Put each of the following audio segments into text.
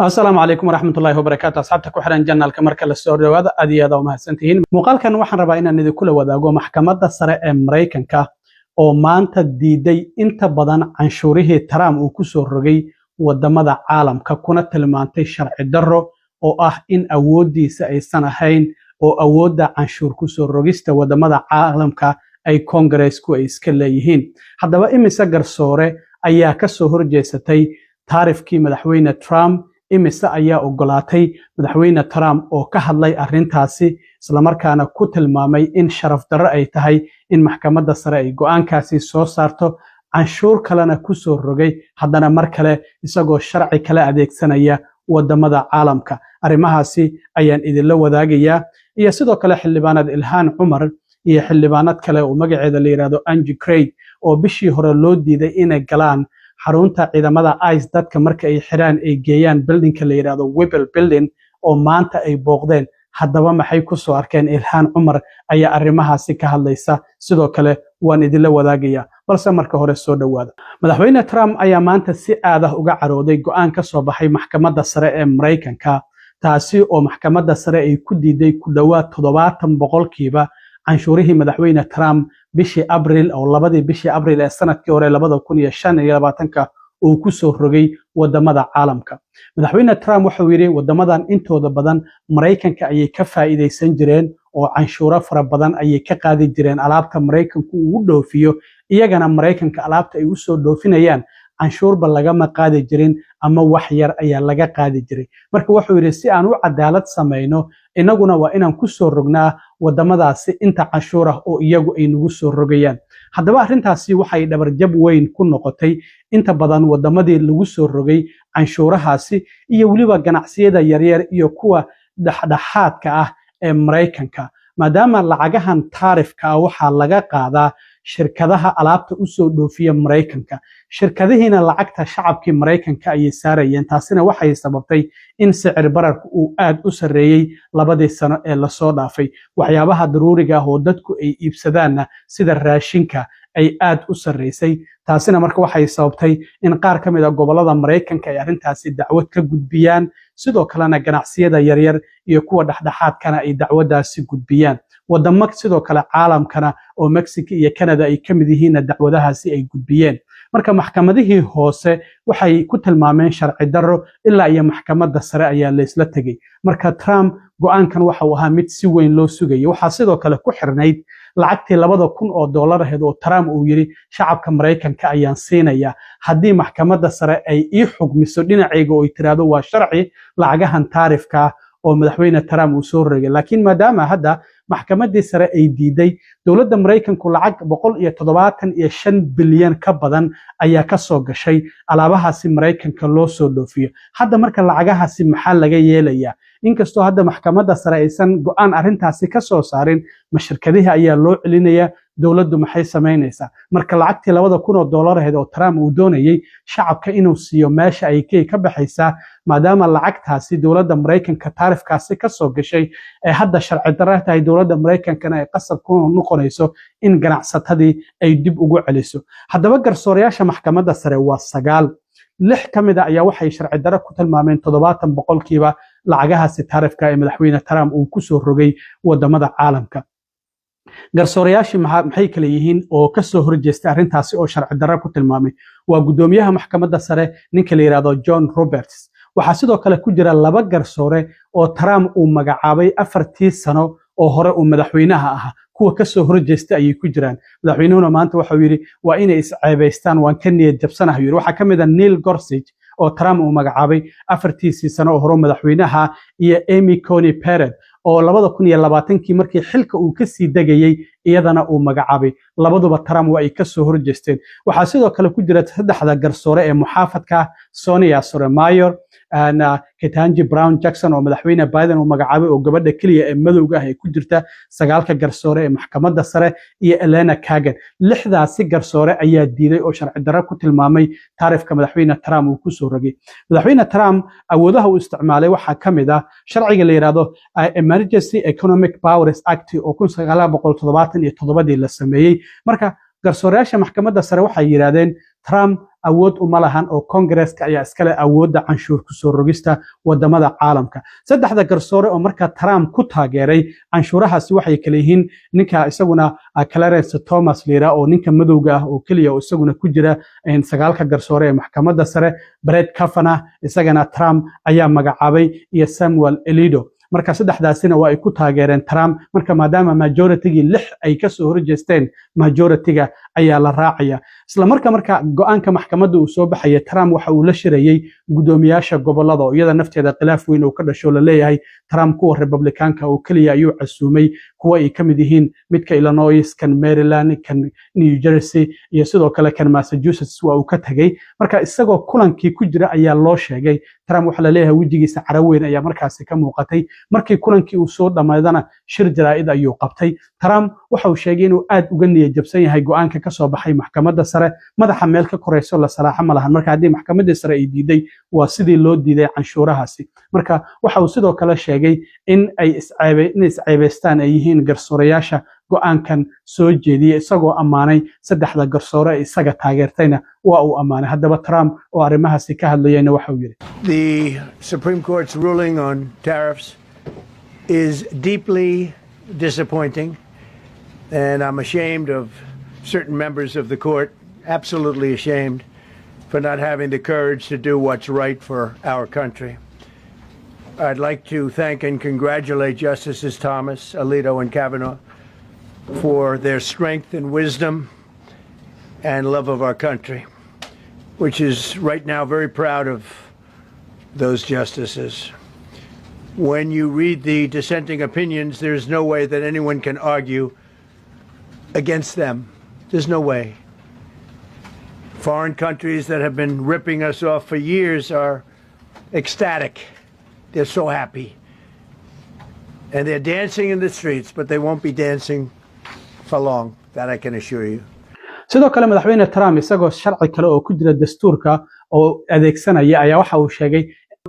السلام عليكم ورحمة الله وبركاته أصحابتك وحران جنة الكمركة للسعودية وهذا أديادا وما سنتين مقال كان وحن ربعنا إن كل وداعو محكمة السراء أمريكان كا أو ما أنت دي أنت بدن عن شوره ترام وكسر رجي ودمدا عالم ككونة تلمانتي شرع الدرو أو إن أودي سنة هين أو أود عن شور كسر رجيست ودمدا عالم كا أي كونغرس كويس كليهين هذا بقى مسجر صورة أيها كسر جيستي تعرف كي مدحوين ترامب imise ayaa ogolaatay madaxweyne Trump oo ka hadlay arintaasi isla markaana ku tilmaamay in sharaf darro ay tahay in maxkamadda sare ay go'aankaasi soo saarto canshuur kalena ku soo rogay haddana mar kale isagoo sharci kale adeegsanaya wadamada caalamka arimahaasi ayaan idinla wadaagayaa iyo sidoo kale xildhibaanad Ilhaan Cumar iyo xildhibaanad kale oo magaceeda la yiraahdo Angie Craig oo bishii hore loo diiday inay galaan xarunta ciidamada ICE dadka marka ay xiraan ay geeyaan buildingka la yiraahdo Whipple building oo maanta ay booqdeen haddaba maxay ku soo arkeen Ilhaan Cumar ayaa arimahaasi ka hadlaysa sidoo kale waan idinla wadaagayaa balse marka hore soo dhawaada madaxweyne Trump ayaa maanta si aad ah uga carooday go'aan ka soo baxay maxkamadda sare ee Mareykanka taasi oo maxkamadda sare ay ku diiday ku dhawaad 70% canshuurihii madaxweyne Trump bishii Abriil oo labadii bishii Abriil ee sanadkii hore 2025 uu ku soo rogay wadamada caalamka madaxweyne Trump wuxuu yiri wadamadan intooda badan Mareykanka ayay ka faa'iideysan jireen oo canshuuro fara badan ayay ka qaadi jireen alaabta Mareykanku uu dhoofiyo iyagana Mareykanka alaabta ay u soo dhoofinayaan canshuurba lagama qaadi jirin ama wax yar ayaa laga qaadi jiray marka wuxuu yiri si aan u cadaalad sameeyno inaguna waa inaan ku soo rognaa wadamadaasi inta canshuur ah oo iyagu ay nagu soo rogayaan haddaba arintaasi waxay dhabar jab weyn ku noqotay inta badan wadamadii lagu soo rogay canshuurahaasi iyo waliba ganacsiyada yaryar iyo kuwa dhaxdhaxaadka ah ee Mareykanka maadaama lacagahan taarifka waxa laga qaadaa shirkadaha alaabta u soo dhoofiya Mareykanka shirkadihiina lacagta shacabkii Mareykanka ay saarayeen taasina waxay sababtay in sicir bararku uu aad u sareeyay labadii sano ee la soo dhaafay waxyaabaha daruuriga ah oo dadku ay iibsadaan sida raashinka ay aad u sareysay taasina marka waxay sababtay in qaar ka mid ah gobolada Mareykanka ay arintaasi dacwad ka gudbiyaan sidoo kalena ganacsiyada yaryar iyo kuwa dhaxdhaxaadkana ay dacwadaasi gudbiyaan wadamo sidoo kale caalamkana oo Mexico iyo Canada ay kamid yihiin dacwadahaasi ay gudbiyeen marka maxkamadihii hoose waxay ku tilmaameen sharci darro ilaa iyo maxkamadda sare ayaa la isla tagay marka Trump go'aankan waxa uu ahaa mid si weyn loo sugayay waxa sidoo kale ku xirnayd lacagtii $2,000 ahayd oo Trump uu yiri shacabka Mareykanka ayaan siinaya haddii maxkamadda sare ay ii xugmiso dhinacayga oo ay tiraado waa sharci lacagahan taarifka oo madaxweyne Trump uu soo rogay laakiin maadaama hadda maxkamaddii sare ay diiday dawladda Mareykanku lacag 175 bilyan ka badan ayaa ka soo gashay alaabahaasi Mareykanka loo soo dhoofiyo hadda marka lacagahaasi maxaa laga yeelayaa inkastoo hadda maxkamadda sare aysan go'aan arintaasi ka soo saarin mashirkadaha ayaa loo celinaya dawladdu maxay sameynaysaa marka lacagtii $2,000 ahayd oo Trump uu doonayay shacabka inuu siiyo meesha ay ka baxaysaa maadaama lacagtaasi dawladda Mareykanka taarifkaasi ka soo gashay ee hadda sharci darro tahay dawladda Mareykankana ay qasab ku noqonayso in ganacsatadii ay dib ugu celiso haddaba garsoorayaasha maxkamadda sare waa 9 6 kamid ah ayaa waxay sharci darro ku tilmaameen 70% lacagahaasi taarifka ee madaxweyne Trump uu ku soo rogay wadamada caalamka garsoorayaashii maxay kale yihiin oo ka soo horjeestay arintaasi oo sharci darro ku tilmaamay waa gudoomiyaha maxkamadda sare ninka la yiraahdo John Roberts waxa sidoo kale ku jira 2 garsoore oo Trump uu magacaabay 4 sano oo hore uu madaxweynaha ahaa kuwa ka soo horjeestay ay ku jiraan madaxweynuhuna maanta waxa uu yiri waa inay isceebaystaan waan ka niyad jabsanahay yiri waxa kamid ah Neil Gorsuch oo Trump uu magacaabay 4 sano oo hore madaxweynaha iyo Amy Coney Barrett oo 2020 markii xilka uu ka sii dagayay iyadana uu magacaabay labaduba Trump waa ay ka soo horjeesteen waxa sidoo kale ku jira 3 garsoore ee muxaafadka Sonia Sotomayor Ketanji Brown Jackson oo madaxweyne Biden uu magacaabay oo gabadha kaliya ee madowga ah ay ku jirta 9 garsoore ee maxkamadda sare iyo Elena Kagan 6daasi garsoore ayaa diiday oo sharci darro ku tilmaamay taarifka madaxweyne Trump uu ku soo rogay madaxweyne Trump awoodaha uu isticmaalay waxa kamid ah sharciga la yiraahdo Emergency Economic Powers Act oo 1977 la sameeyay marka garsoorayaasha maxkamadda sare waxay yiraahdeen Trump awood uma lahan oo Congress-ka ayaa iskale awoodda canshuur ku soo rogista wadamada caalamka saddexda garsoore oo marka Trump ku taageeray canshuurahaasi waxay kala yihiin ninka isaguna Clarence Thomas Lira oo ninka madowga ah oo kaliya oo isaguna ku jira sagaalka garsoore ee maxkamadda sare Brett Kavanaugh isagana Trump ayaa magacaabay iyo Samuel Alito marka saddexdaasina waa ay ku taageereen Trump marka maadaama majority-gi 6 ay ka soo horjeesteen majority-ga ayaa la raacaya isla marka go'aanka maxkamadda uu soo baxay Trump waxa uu la shirayay gudoomiyaasha gobolada oo iyada nafteeda khilaaf weyn oo ka dhasho la leeyahay Trump kuwa Republicanka oo kaliya ayuu casuumay kuwa ay kamid yihiin midka Illinois kan Maryland kan New Jersey iyo sidoo kale kan Massachusetts waa uu ka tagay marka isagoo kulankii ku jira ayaa loo sheegay Trump waxa la leeyahay wajigiisa caraweyn ayaa markaasi ka muuqatay markii kulankii uu soo dhamaadana shir jaraa'id ayuu qabtay Trump waxa uu sheegay inuu aad uga niyad jabsan yahay go'aanka ka soo baxay maxkamadda sare madaxa meel ka koreyso la salaaxa ma lahan marka haddii maxkamadda sare ay diiday waa sidii loo diiday canshuurahaasi marka waxa uu sidoo kale sheegay in ay isceebeystaan ay yihiin garsoorayaasha go'aankan soo jeediyay isagoo ammaanay saddexda garsoore isaga taageertayna waa uu ammaanay haddaba Trump oo arrimahaasi ka hadlayayna waxa uu yiri The Supreme Court's ruling on tariffs is deeply disappointing and I'm ashamed of certain members of the court, absolutely ashamed for not having the courage to do what's right for our country. I'd like to thank and congratulate Justices Thomas, Alito, and Kavanaugh for their strength and wisdom and love of our country, which is right now very proud of those justices. When you read the dissenting opinions, there's no way that anyone can argue against them. There's no way. Foreign countries that have been ripping us off for years are ecstatic. They're so happy. And they're dancing in the streets, but they won't be dancing for long. That I can assure you. sidoo kale madaxweyne Trump isagoo sharci kale oo ku jira dastuurka oo adeegsanaya ayaa waxa uu sheegay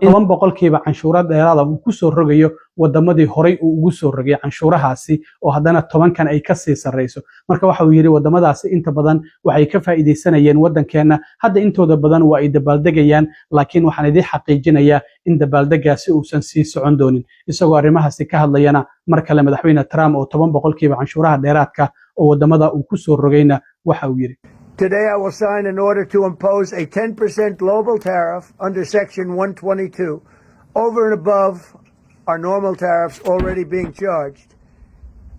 in 100% canshuura dheeraad ah uu ku soo rogayo wadamadii horay uu ugu soo rogay canshuurahaasi oo haddana 10kan ay ka sii sareyso marka waxa uu yiri wadamadaasi inta badan waxay ka faa'iideysanayeen wadankeena hadda intooda badan waa ay dabaaldegayaan laakiin waxaan idin xaqiijinayaa in dabaaldegaasi uusan sii socon doonin isagoo arrimahaasi ka hadlayana mar kale madaxweyne Trump oo 10% canshuuraha dheeraadka oo wadamada uu ku soo rogayna waxa uu yiri Today I will sign an order to impose a 10% global tariff under Section 122 over and above our normal tariffs already being charged.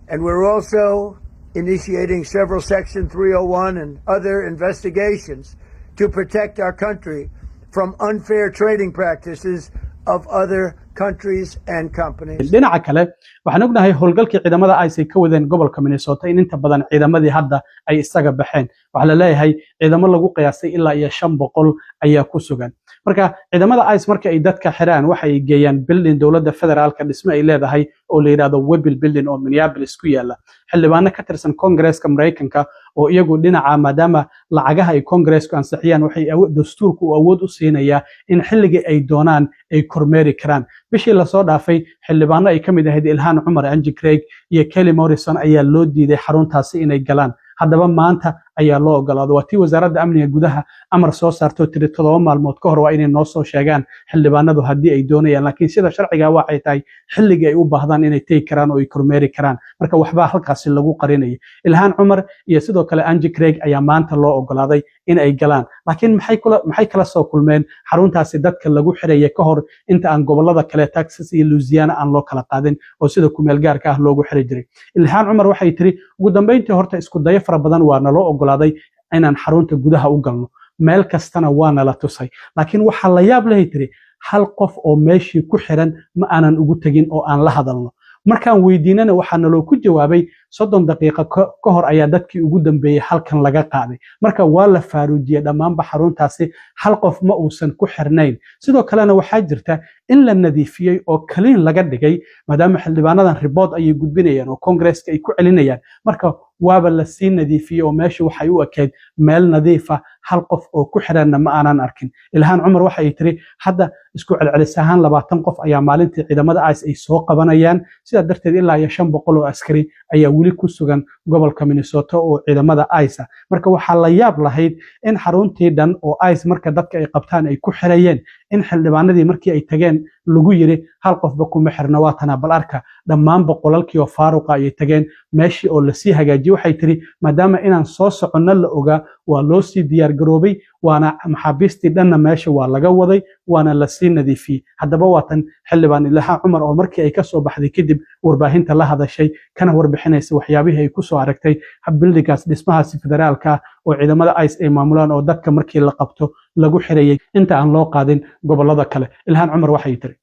And we're also initiating several Section 301 and other investigations to protect our country from unfair trading practices of other countries and companies. dhinaca kale waxaan ognahay howlgalkii ciidamada ay ka wadeen gobolka Minnesota in inta badan ciidamadii hadda ay isaga baxeen waxa la leeyahay ciidamo lagu qiyaasay ilaa iyo 500 ayaa ku sugan marka ciidamada ICE markii ay dadka xiraan waxay geeyaan building dawladda federaalka dhisme ay leedahay oo la yiraahdo Webber Building oo Minneapolis ku yaala xildhibaano ka tirsan Congress-ka Mareykanka oo iyagu dhinaca maadaama lacagaha ay Congress-ku ansixiyaan waxay dastuurku awood u siinayaa in xilliga ay doonaan ay kormeeri karaan bishii la soo dhaafay xildhibaano ay kamid ahayd Ilhan Umar Angie Craig iyo Kelly Morrison ayaa loo diiday xaruntaasi inay galaan haddaba maanta ayaa loo ogolaaday waa tii wasaaradda amniga gudaha amar soo saarto 7 maalmood ka hor waa inay noo soo sheegaan xildhibaanadu haddii ay doonayaan laakiin sida sharciga waxay tahay xilliga ay u baahdaan inay tagi karaan oo ay kormeeri karaan marka waxba halkaasi lagu qarinay Ilhan Umar iyo sidoo kale Angie Craig ayaa maanta loo ogolaaday in ay galaan laakiin maxay kala soo kulmeen xaruntaasi dadka lagu xirayay ka hor inta aan gobolada kale Texas iyo Louisiana aan loo kala qaadin oo sida ku meel gaarka ah loogu xiri jiray Ilhan Umar waxay tiri ugu dambeyntii horta isku dayo fara badan waa naloo ogolaaday inaan xarunta gudaha u galno meel kastana waa nala tusay laakiin waxa la yaab leh tiri hal qof oo meeshii ku xiran ma aanan ugu tagin oo aan la hadalno markaan weydiinana waxaa naloo ku jawaabay 30 daqiiqo ka hor ayaa dadkii ugu dambeeyay halkan laga qaaday marka waa la faaruujiyay dhammaanba xaruntaasi hal qof ma uusan ku xirnayn sidoo kalena waxaa jirta in la nadiifiyay oo kaliin laga dhigay maadaama xildhibaanadan report ay gudbinayaan oo Congress-ka ay ku celinayaan marka waaba la sii nadiifiyay oo meesha waxay u ekeyd meel nadiif ah hal qof oo ku xiranna ma aanan arkin. Ilhaan Cumar waxa ay tiri hadda isku celcelis ahaan 20 qof ayaa maalintii ciidamada ICE ay soo qabanayaan, sida darteed ilaa 500 oo askari ayaa weli ku sugan gobolka Minnesota oo ciidamada ICE. Marka waxaa la yaab lahayd in xaruntii dhan oo ICE marka dadka ay qabtaan ay ku xirayeen, in xildhibaanadii markii ay tageen lagu yiri hal qofba kuma xirna, waa tana bal arka dhammaan boqolalkii oo faaruqa ay tageen meeshii oo la sii hagaajiyay. Waxay tiri maadaama inaan soo soconno la ogaa, waa loo sii diyaar garoobay, waana maxaabiistii dhanna meesha waa laga waday, waana la sii nadiifiyey. haddaba waatan xildhibaan Ilhaan Cumar oo markii ay ka soo baxday kadib warbaahinta la hadashay kana warbixinaysa waxyaabihii ay ku soo aragtay bildigaas dhismahaasi federaalka oo ciidamada ICE ay maamulaan oo dadka markii la qabto lagu xirayay inta aan loo qaadin gobolada kale. Ilhaan Cumar waxay tiri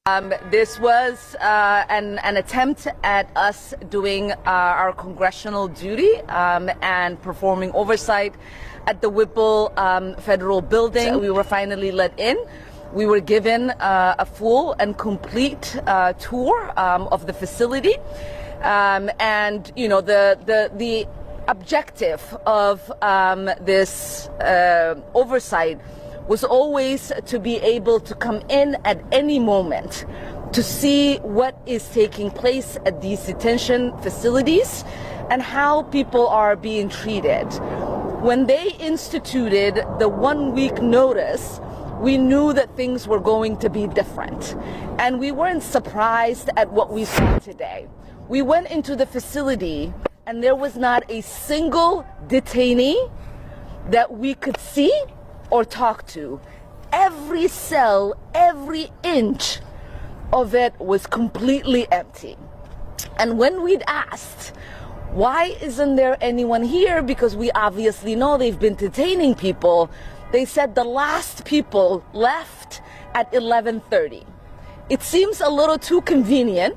This was an attempt at us doing our congressional duty and performing oversight at the Whipple Federal Building. We were finally let in. We were given a full and complete tour of the facility, and you know the objective of this oversight was always to be able to come in at any moment to see what is taking place at these detention facilities and how people are being treated. When they instituted the 1-week notice, we knew that things were going to be different, and we weren't surprised at what we saw today. We went into the facility and there was not a single detainee that we could see or talk to. Every cell, every inch of it was completely empty. And when we'd asked, why isn't there anyone here? Because we obviously know they've been detaining people. They said the last people left at 11:30. It seems a little too convenient,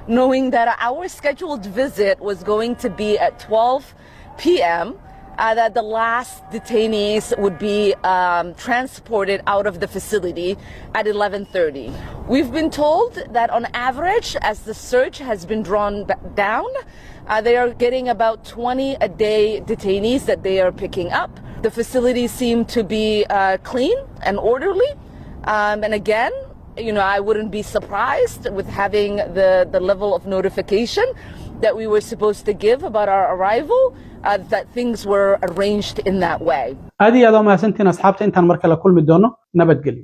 knowing that our scheduled visit was going to be at 12 p.m., that the last detainees would be transported out of the facility at 11:30. We've been told that on average, as the search has been drawn down, they are getting about 20 a day detainees that they are picking up. The facilities seem to be clean and orderly. And again, you know, I wouldn't be surprised with having the level of notification that we were supposed to give about our arrival, that things were arranged in that way. aad iyo aad u mahadsantiin asxaabta, intaan mar kale kulmi doono nabadgelyo.